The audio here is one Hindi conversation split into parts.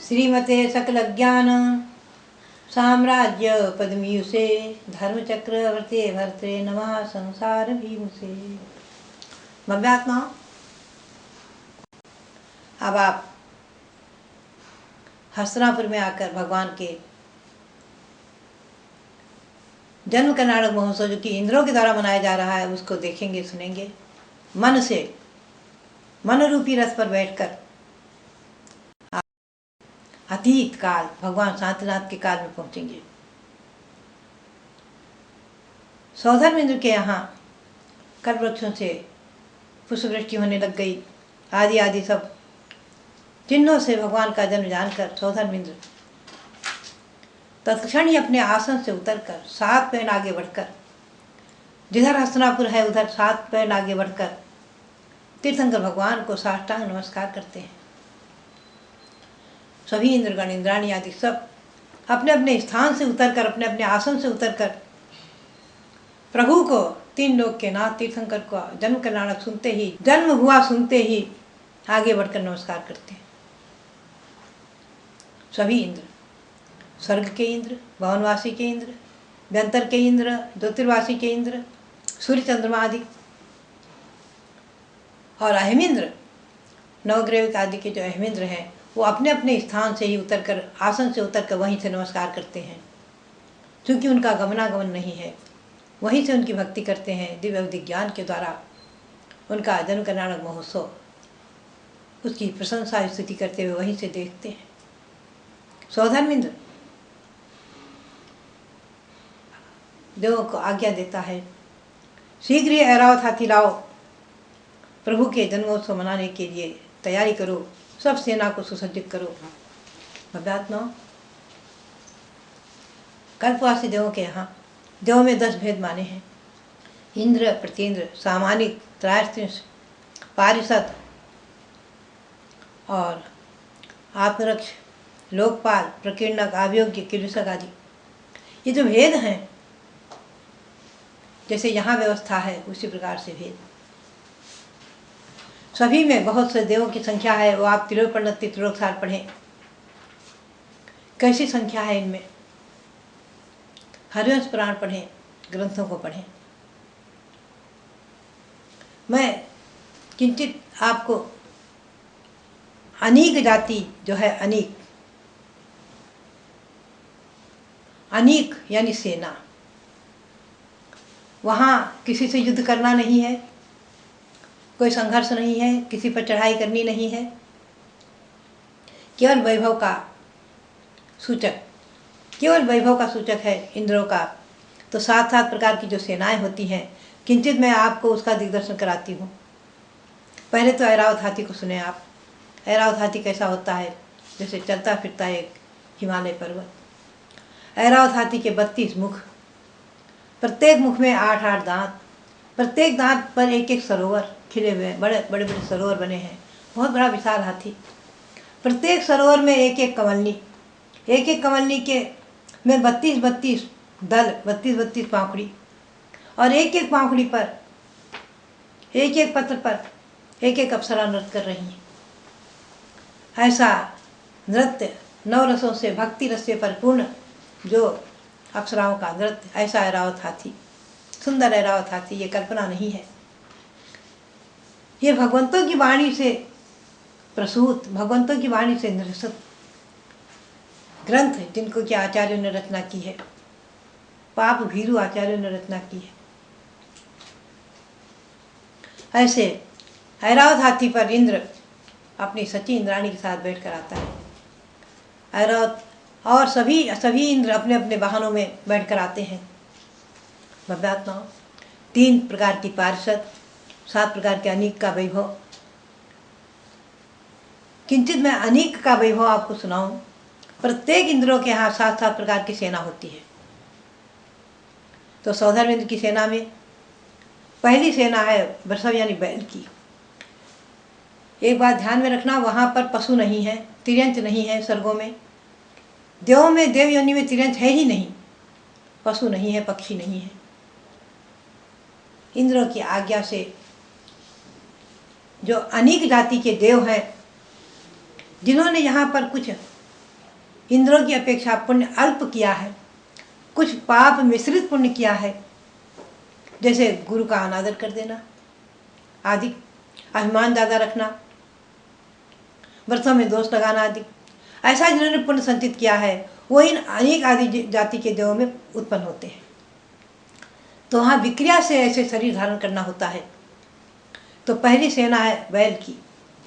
श्रीमते सकल ज्ञान साम्राज्य पद्मीयुषे धर्मचक्रवर्ते भर्त्रे नमः संसार भीमुषे। भव्यात्मा, अब आप हस्तिनापुर में आकर भगवान के जन्म कर्नाटक महोत्सव जो कि इंद्रों के द्वारा मनाया जा रहा है उसको देखेंगे, सुनेंगे। मन से, मन रूपी रथ पर बैठकर अतीत काल भगवान शांतिनाथ के काल में पहुंचेंगे। सौधर्मेंद्र के यहाँ कल्पवृक्षों से पुष्पवृष्टि होने लग गई। आदि आदि सब चिन्हों से भगवान का जन्म जानकर सौधर्मेंद्र तत्क्षण ही अपने आसन से उतरकर 7 पैर आगे बढ़कर, जिधर हस्तिनापुर है उधर 7 पैर आगे बढ़कर तीर्थंकर भगवान को साष्टांग नमस्कार करते हैं। सभी इंद्रगण, इंद्राणी आदि सब अपने अपने स्थान से उतरकर, अपने अपने आसन से उतरकर प्रभु को, 3 लोक के नाथ तीर्थंकर को जन्म कर्नाटक सुनते ही, जन्म हुआ सुनते ही आगे बढ़कर नमस्कार करते हैं। सभी इंद्र, स्वर्ग के इंद्र, भवनवासी के इंद्र, व्यंतर के इंद्र, ज्योतिर्वासी के इंद्र, सूर्य चंद्रमा आदि और अहिमिंद्र, नवग्रह आदि के जो अहिमिंद्र हैं वो अपने अपने स्थान से ही उतरकर, आसन से उतरकर वहीं से नमस्कार करते हैं। क्योंकि उनका गमनागमन नहीं है, वहीं से उनकी भक्ति करते हैं। दिव्य विज्ञान के द्वारा उनका जन्म कर्नाटक महोत्सव, उसकी प्रशंसा स्तुति करते हुए वहीं से देखते हैं। सौधर्मेंद्र देवों को आज्ञा देता है, शीघ्र ही ऐरावत हाथी लाओ, प्रभु के जन्मोत्सव मनाने के लिए तैयारी करो, सब सेना को सुसज्जित करो। भव्यात्मा, कल्पवासी देवों के यहाँ देवों में 10 भेद माने हैं। इंद्र, प्रतीन्द्र, सामानिक, त्रायस्त्रिंश, पारिषद और आत्मरक्ष, लोकपाल, प्रकीर्णक, आवियोग्य, किलुषक आदि। ये जो भेद हैं, जैसे यहाँ व्यवस्था है उसी प्रकार से भेद सभी में बहुत से देवों की संख्या है। वो आप त्रिलोकपर्णति त्रिलोकसार पढ़ें, कैसी संख्या है इनमें। हरिवंश पुराण पढ़ें, ग्रंथों को पढ़ें। मैं किंचित आपको अनीक जाति जो है, अनीक यानी सेना, वहाँ किसी से युद्ध करना नहीं है, कोई संघर्ष नहीं है, किसी पर चढ़ाई करनी नहीं है, केवल वैभव का सूचक, केवल वैभव का सूचक है इंद्रों का। तो 7 प्रकार की जो सेनाएं होती हैं, किंचित मैं आपको उसका दिग्दर्शन कराती हूँ। पहले तो ऐरावत हाथी को सुने आप। ऐरावत हाथी कैसा होता है? जैसे चलता फिरता एक हिमालय पर्वत। ऐरावत हाथी के 32 मुख, प्रत्येक मुख में 8-8 दांत, प्रत्येक दांत पर एक सरोवर खिले हुए हैं, बड़े बड़े सरोवर बने हैं। बहुत बड़ा विशाल हाथी। प्रत्येक सरोवर में एक कमलनी, एक कमलनी के में 32 दल, 32 पाखुड़ी, और एक पाखुड़ी पर, एक पत्र पर एक अप्सरा नृत्य कर रही हैं। ऐसा नृत्य 9 रसों से, भक्ति रस से परिपूर्ण जो अप्सराओं का नृत्य, ऐसा ऐरावत हाथी, सुंदर ऐरावत हाथी। ये कल्पना नहीं है, ये भगवंतों की वाणी से प्रसूत, भगवंतों की वाणी से निरसित ग्रंथ, जिनको कि आचार्यों ने रचना की है, पाप भीरु आचार्यों ने रचना की है। ऐसे ऐरावत हाथी पर इंद्र अपनी सची इंद्राणी के साथ बैठकर आता है। ऐरावत और सभी इंद्र अपने अपने वाहनों में बैठकर आते हैं। भव्यात्माओं, 3 प्रकार की पार्षद, 7 प्रकार के अनीक का वैभव। किंचित मैं अनीक का वैभव आपको सुनाऊं। प्रत्येक इंद्रों के यहाँ 7-7 प्रकार की सेना होती है। तो सौधर्मेंद्र की सेना में पहली सेना है वृषभ यानी बैल की। एक बात ध्यान में रखना, वहाँ पर पशु नहीं है, तिर्यंच नहीं है। स्वर्गों में, देवों में, देव योनि में तिर्यंच है ही नहीं, पशु नहीं है, पक्षी नहीं है। इंद्रों की आज्ञा से जो अनेक जाति के देव हैं, जिन्होंने यहाँ पर कुछ इंद्रों की अपेक्षा पुण्य अल्प किया है, कुछ पाप मिश्रित पुण्य किया है, जैसे गुरु का अनादर कर देना आदि, अभिमान ज़्यादा रखना, व्रतों में दोष लगाना आदि। ऐसा जिन्होंने पुण्य संचित किया है वो इन अनेक आदि जाति के देवों में उत्पन्न होते हैं। तो वहाँ विक्रिया से ऐसे शरीर धारण करना होता है। तो पहली सेना है बैल की,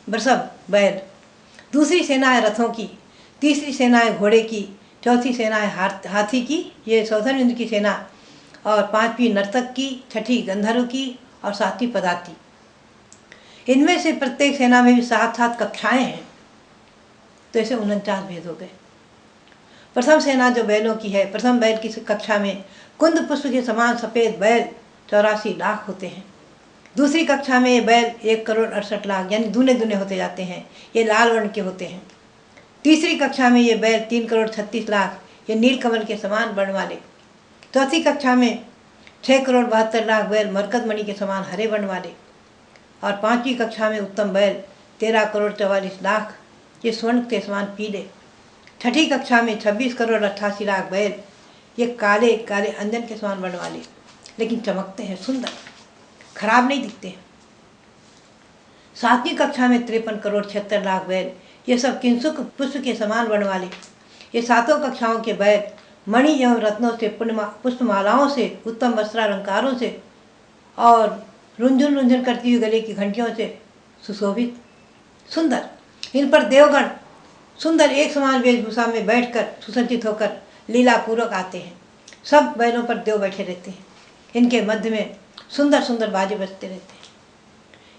वृषभ बैल, दूसरी सेना है रथों की, तीसरी सेना है घोड़े की, चौथी सेना है हाथी की, ये सौधन इंद्र की सेना, और पांचवी नर्तक की, छठी गंधर्व की और सातवीं पदाती। इनमें से प्रत्येक सेना में भी 7-7 कक्षाएं हैं, तो ऐसे 49 भेद हो गए। प्रथम सेना जो बैलों की है, प्रथम बैल की कक्षा में कुंद पुष्प के समान सफ़ेद बैल 84 लाख होते हैं। दूसरी कक्षा में ये बैल 1,68,00,000 यानी दूने दूने होते जाते हैं, ये लाल वर्ण के होते हैं। तीसरी कक्षा में ये बैल 3,36,00,000 ये नीलकमल के समान वर्ण वाले। चौथी कक्षा में 6,72,00,000 बैल मरकत मणि के समान हरे वर्ण वाले। और पांचवी कक्षा में उत्तम बैल 13,44,00,000 ये स्वर्ण के समान पीले। छठी कक्षा में 26,88,00,000 बैल ये काले काले अंजन के समान वर्ण वाले, लेकिन चमकते हैं, सुंदर, खराब नहीं दिखते हैं। सातवीं कक्षा में 53,76,00,000 बैल ये सब किंसुक पुष्प के समान वर्ण वाले। ये सातों कक्षाओं के बैल मणि एवं रत्नों से, पुष्पमालाओं से, उत्तम वस्त्रालंकारों से और रुंझुन रुंझुन करती हुई गले की घंटियों से सुशोभित, सुंदर। इन पर देवगण सुंदर एक समान वेशभूषा में बैठकर सुसज्जित होकर लीला पूर्वक आते हैं। सब बैलों पर देव बैठे रहते हैं, इनके मध्य में सुंदर सुंदर बाजे बजते रहते हैं।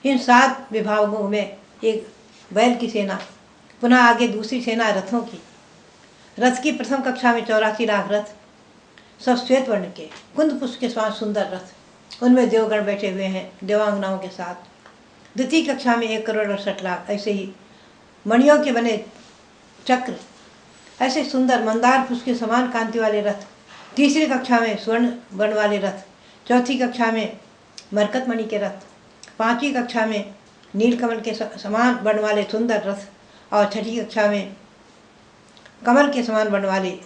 इन 7 विभागों में एक बैल की सेना, पुनः आगे दूसरी सेना रथों की। रथ की प्रथम कक्षा में 84 लाख रथ, सब श्वेत वर्ण के, कुंद पुष्प के समान सुंदर रथ, उनमें देवगण बैठे हुए हैं देवांगनाओं के साथ। द्वितीय कक्षा में 1,68,00,000 ऐसे ही मणियों के बने चक्र, ऐसे सुंदर मंदार पुष्प के समान कांति वाले रथ। तीसरी कक्षा में स्वर्ण वर्ण वाले रथ, चौथी कक्षा में मरकत मणि के रथ, पांचवी कक्षा में नीलकमल के समान वर्ण वाले सुंदर रथ, और छठी कक्षा में कमल के समान वर्ण वाले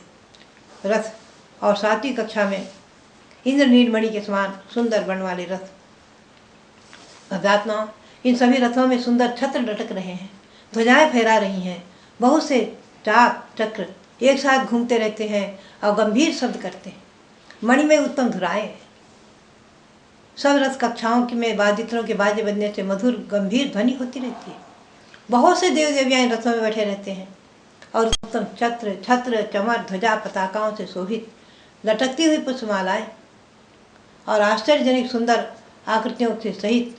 रथ, और सातवीं कक्षा में इंद्र नीलमणि के समान सुंदर वर्ण वाले रथ। अध्यात्माओं, इन सभी रथों में सुंदर छत्र लटक रहे हैं, ध्वजाएं फहरा रही हैं, बहुत से चाप चक्र एक साथ घूमते रहते हैं और गंभीर शब्द करते हैं। मणि में उत्तम धुराएं, सब रथ कक्षाओं में वादित्रों के बाजे बजने से मधुर गंभीर ध्वनि होती रहती है। बहुत से देव देवियां इन रथों में बैठे रहते हैं और उत्तम छत्र छत्र चमर ध्वजा पताकाओं से शोभित लटकती हुई पुष्पमालाएं और आश्चर्यजनक सुंदर आकृतियों से सहित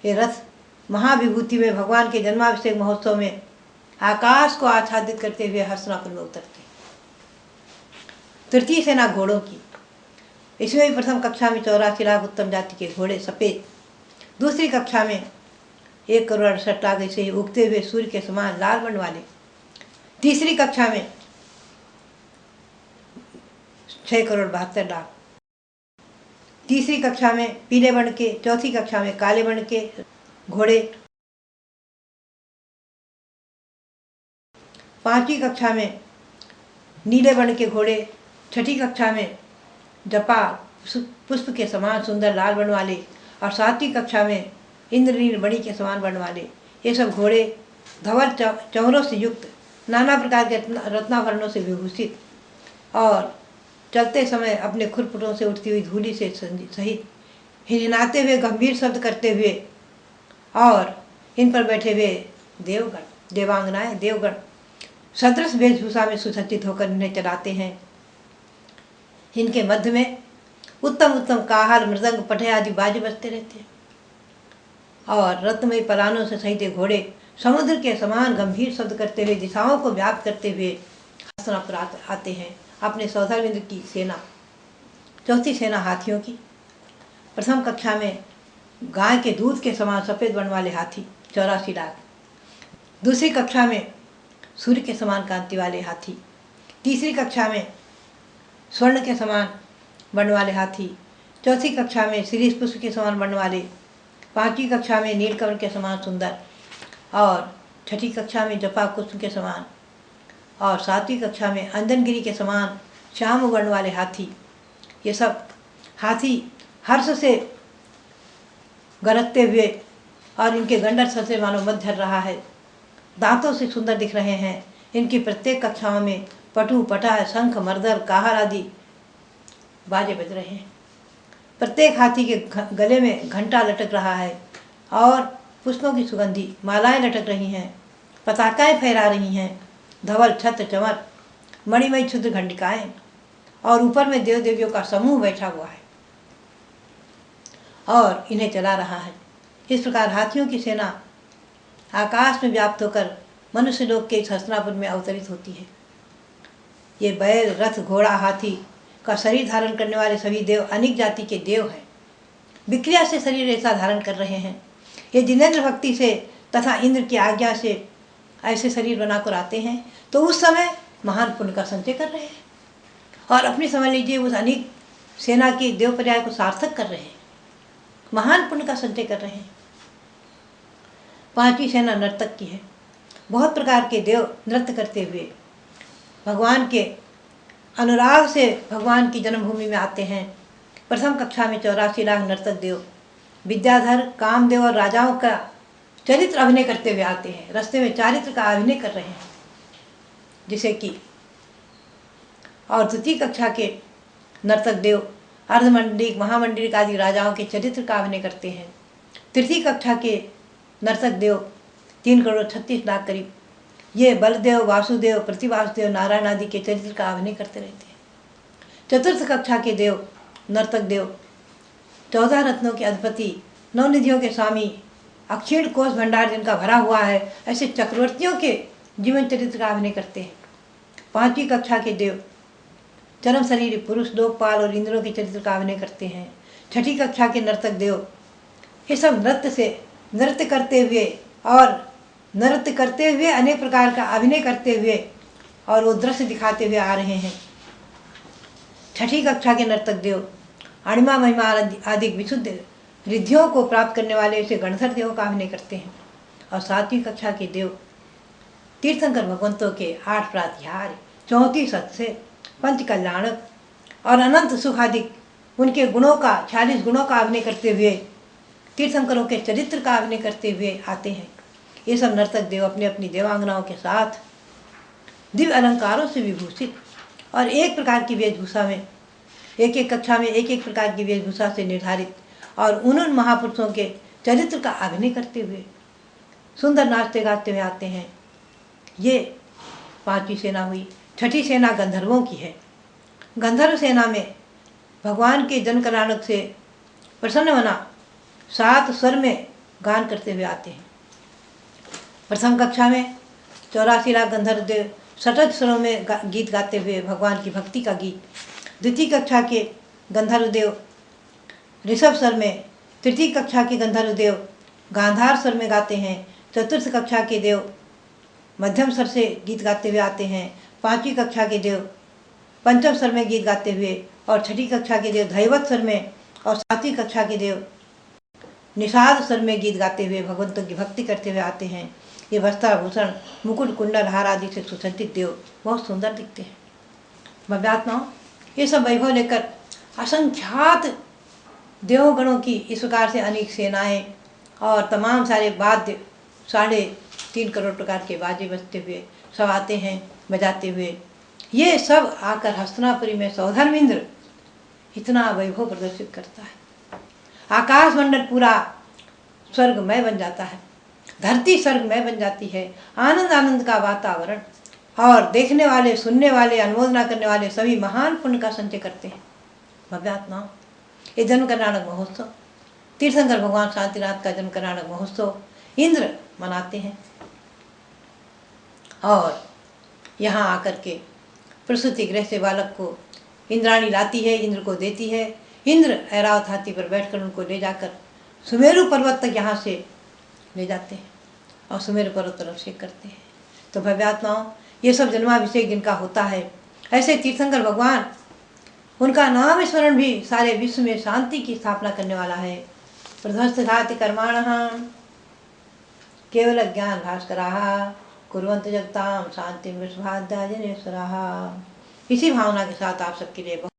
ये रथ महाविभूति में भगवान के जन्माभिषेक महोत्सव में आकाश को आच्छादित करते हुए हर्षणापुर में उतरते। तृतीय सेना घोड़ों की, इसमें भी प्रथम कक्षा में 84 लाख उत्तम जाति के घोड़े सफ़ेद, दूसरी कक्षा में 1,68,00,000 ऐसे ही उगते हुए सूर्य के समान लाल वर्ण वाले, तीसरी कक्षा में 6,72,00,000, तीसरी कक्षा में पीले वर्ण के, चौथी कक्षा में काले वर्ण के घोड़े, पांचवी कक्षा में नीले वर्ण के घोड़े, छठी कक्षा में जपा पुष्प के समान सुंदर लाल वर्ण वाले, और सातवीं कक्षा में इंद्रनील मणि के समान वर्ण वाले। ये सब घोड़े धवल चमरों से युक्त, नाना प्रकार के रत्नाभरणों से विभूषित और चलते समय अपने खुरपुटों से उठती हुई धूलि से सहित हिनहिनाते हुए गंभीर शब्द करते हुए, और इन पर बैठे हुए देवगण, देवांगनाएं, देवगण सदृश वेशभूषा में सुसज्जित होकर इन्हें चलाते हैं। इनके मध्य में उत्तम उत्तम काहल, मृदंग, पटे आदि बाजे बजते रहते हैं, और रत्नमयी पलानों से सहित घोड़े समुद्र के समान गंभीर शब्द करते हुए दिशाओं को व्याप्त करते हुए हस्तिनापुर आते हैं। अपने सौदामिंद्र की सेना, चौथी सेना हाथियों की, प्रथम कक्षा में गाय के दूध के समान सफ़ेद वर्ण वाले हाथी 84 लाख, दूसरी कक्षा में सूर्य के समान कांति वाले हाथी, तीसरी कक्षा में स्वर्ण के समान वर्ण वाले हाथी, चौथी कक्षा में शिरीष पुष्प के समान वर्ण वाले, पांचवी कक्षा में नीलकमल के समान सुंदर, और छठी कक्षा में जपा कुसुम के समान, और 7वीं कक्षा में अंजनगिरी के समान श्याम वर्ण वाले हाथी। ये सब हाथी हर्ष से गरजते हुए और इनके गंडर सर से मानो मत झर रहा है, दांतों से सुंदर दिख रहे हैं। इनकी प्रत्येक कक्षाओं में पटु, पटा, शंख, मर्दल, काहर आदि बाजे बज रहे हैं। प्रत्येक हाथी के गले में घंटा लटक रहा है और पुष्पों की सुगंधी मालाएं लटक रही हैं, पताकाएं फहरा रही हैं, धवल छत्र चमर मणिमय क्षुद्र घंटिकाएं, और ऊपर में देव देवियों का समूह बैठा हुआ है और इन्हें चला रहा है। इस प्रकार हाथियों की सेना आकाश में व्याप्त होकर मनुष्य लोक के इस हस्तिनापुर में अवतरित होती है। ये बैल, रथ, घोड़ा, हाथी का शरीर धारण करने वाले सभी देव अनेक जाति के देव हैं। विक्रिया से शरीर ऐसा धारण कर रहे हैं। ये जिनेंद्र भक्ति से तथा इंद्र की आज्ञा से ऐसे शरीर बनाकर आते हैं तो उस समय महान पुण्य का संचय कर रहे हैं और अपनी समझ लीजिए उस अनेक सेना के देव पर्याय को सार्थक कर रहे हैं, महान पुण्य का संचय कर रहे हैं। 5वीं सेना नर्तक की है। बहुत प्रकार के देव नृत्य करते हुए भगवान के अनुराग से भगवान की जन्मभूमि में आते हैं। प्रथम कक्षा में 84 लाख नर्तक देव विद्याधर, कामदेव और राजाओं का चरित्र अभिनय करते हुए आते हैं। रास्ते में चारित्र का अभिनय कर रहे हैं जिसे कि, और द्वितीय कक्षा के नर्तक देव अर्धमंडलिक, महामंडलिक आदि राजाओं के चरित्र का अभिनय करते हैं। तृतीय कक्षा के नर्तक देव 3 करोड़ 36 लाख करीब, ये बलदेव, वासुदेव, प्रतिवासुदेव, नारायण आदि के चरित्र का अभिनय करते रहते हैं। चतुर्थ कक्षा के देव नर्तक देव 14 रत्नों के अधिपति, 9 निधियों के स्वामी, अक्षीण कोष भंडार जिनका भरा हुआ है, ऐसे चक्रवर्तियों के जीवन चरित्र का अभिनय करते हैं। 5वीं कक्षा के देव चरम शरीर पुरुष, लोकपाल और इंद्रों के चरित्र का अभिनय करते हैं। 6ठी कक्षा के नर्तक देव ये सब नृत्य करते हुए अनेक प्रकार का अभिनय करते हुए और वो दृश्य दिखाते हुए आ रहे हैं। 6ठी कक्षा के नर्तक देव अणिमा, महिमा आदि विशुद्ध रिद्धियों को प्राप्त करने वाले ऐसे गणधर देवों का अभिनय करते हैं। और 7वीं कक्षा के देव तीर्थंकर भगवंतों के 8 प्रातिहार्य, 34 सत्स्य, पंच कल्याणक और अनंत सुखादिक उनके गुणों का 46 गुणों का अभिनय करते हुए, तीर्थंकरों के चरित्र का अभिनय करते हुए आते हैं। ये सब नर्तक देव अपनी अपनी देवांगनाओं के साथ दिव्य अलंकारों से विभूषित और एक प्रकार की वेशभूषा में, एक एक कक्षा में एक एक प्रकार की वेशभूषा से निर्धारित और उन महापुरुषों के चरित्र का अभिनय करते हुए सुंदर नाचते गाते हुए आते हैं। ये 5वीं सेना हुई। 6ठी सेना गंधर्वों की है। गंधर्व सेना में भगवान के जन कल्याणक से प्रसन्न होना 7 स्वर में गान करते हुए आते हैं। प्रथम कक्षा में 84 लाख गंधर्व देव सतत स्वरों में गीत गाते हुए भगवान की भक्ति का गीत। द्वितीय कक्षा के गंधर्व देव ऋषभ स्वर में, तृतीय कक्षा के गंधर्व देव गांधार स्वर में गाते हैं। चतुर्थ कक्षा के देव मध्यम स्वर से गीत गाते हुए आते हैं। 5वीं कक्षा के देव पंचम स्वर में गीत गाते हुए और 6ठी कक्षा के देव धैवत स्वर में और 7वीं कक्षा के देव निषाद स्वर में गीत गाते हुए भगवंतों की भक्ति करते हुए आते हैं। ये वस्त्राभूषण, मुकुट, कुंडल, हार आदि से सुसज्जित देव बहुत सुंदर दिखते हैं। भव्यात्माओं, ये सब वैभव लेकर असंख्यात देवगणों की इस प्रकार से अनेक सेनाएं और तमाम सारे वाद्य 3.5 करोड़ प्रकार के बाजे बजते हुए सब आते हैं बजाते हुए। ये सब आकर हस्तिनापुरी में सौधर्मेंद्र इतना वैभव प्रदर्शित करता है। आकाश मंडल पूरा स्वर्गमय बन जाता है, धरती स्वर्गमय बन जाती है। आनंद आनंद का वातावरण और देखने वाले, सुनने वाले, अनुमोदना करने वाले सभी महान पुण्य का संचय करते हैं। भव्यात्माओं, ये जन्म कल्याणक महोत्सव, तीर्थंकर भगवान शांतिनाथ का जन्म कल्याणक महोत्सव इंद्र मनाते हैं और यहाँ आकर के प्रसूति गृह से बालक को इंद्राणी लाती है, इंद्र को देती है। इंद्र ऐरावत हाथी पर बैठकर उनको ले जाकर सुमेरु पर्वत तक यहाँ से ले जाते हैं और सुमेरु पर्वत पर अभिषेक करते हैं। तो भव्यात्माओं, ये सब जन्माभिषेक जिनका होता है, ऐसे तीर्थंकर भगवान, उनका नाम स्मरण भी सारे विश्व में शांति की स्थापना करने वाला है। प्रध्वस्त घाति कर्माणः केवल ज्ञान भास्कराः कुर्वन्तु जगतां शांतिं वृषभाद्या जनेश्वराः। इसी भावना के साथ आप सबके लिए